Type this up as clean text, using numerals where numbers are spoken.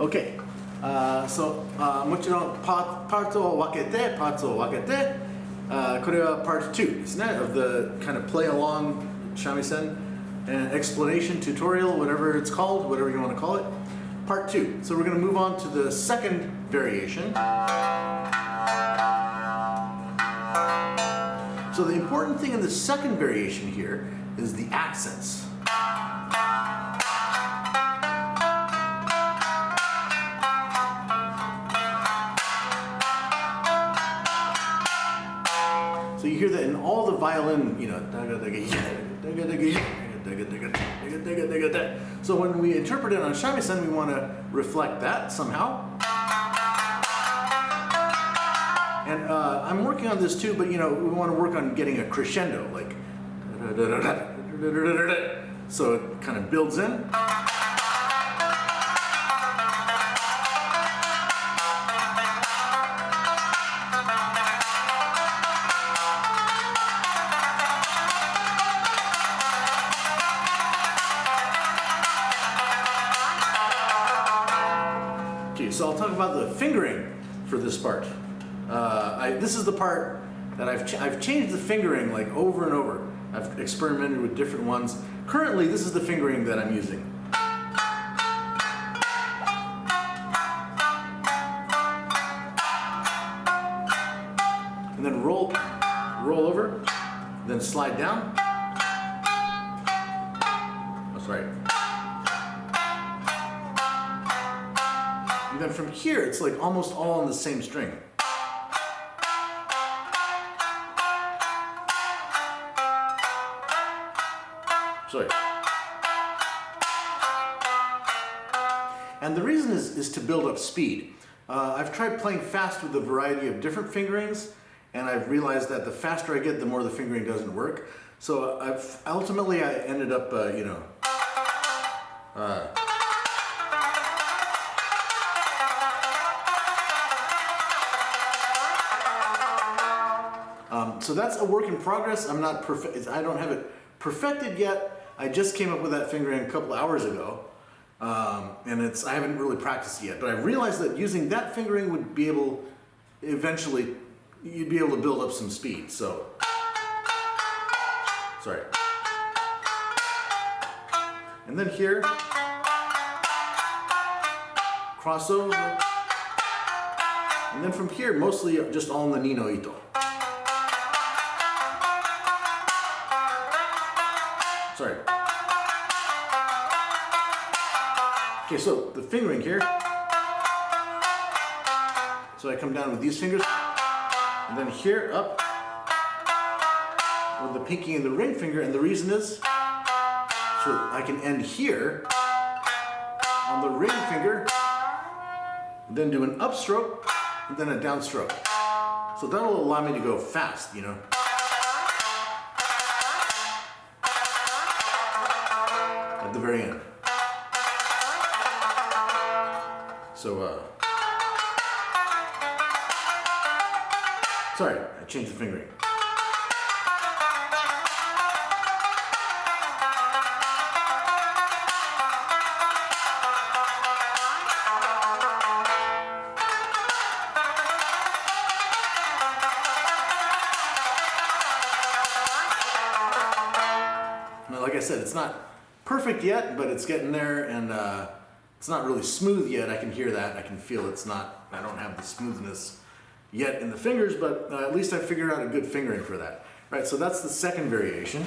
Okay, so もちろんパーツを分けて、これは part 2ですね of the kind of play along shamisen and explanation tutorial, whatever it's called, whatever you want to call it. Part 2. So we're going to move on to the second variation. So the important thing in the second variation here is the accents. So you hear that in all the violin, you know, so when we interpret it on shamisen, we want to reflect that somehow. And I'm working on this too, but you know, we want to work on getting a crescendo, like, so it kind of builds in. Okay, so I'll talk about the fingering for this part. This is the part that I've changed the fingering like over and over. I've experimented with different ones. Currently, this is the fingering that I'm using. And then roll over, then slide down. That's right. And then from here, it's like almost all on the same string. Sorry. And the reason is to build up speed. I've tried playing fast with a variety of different fingerings, and I've realized that the faster I get, the more the fingering doesn't work. So ultimately I ended up, so that's a work in progress. I'm not perfect. I don't have it perfected yet. I just came up with that fingering a couple hours ago, and I haven't really practiced it yet. But I realized that using that fingering would be able, eventually, you'd be able to build up some speed. So, sorry. And then here, crossover, and then from here, mostly just all in the ni no ito. Sorry. Okay, so the fingering here. So I come down with these fingers, and then here up with the pinky and the ring finger, and the reason is so I can end here on the ring finger, then do an upstroke, and then a downstroke. So that'll allow me to go fast, you know. At the very end. So, sorry, I changed the fingering. Now, like I said, it's not perfect yet, but it's getting there, and it's not really smooth yet. I can hear that. I can feel it's not, I don't have the smoothness yet in the fingers, but at least I figured out a good fingering for that. Right, so that's the second variation.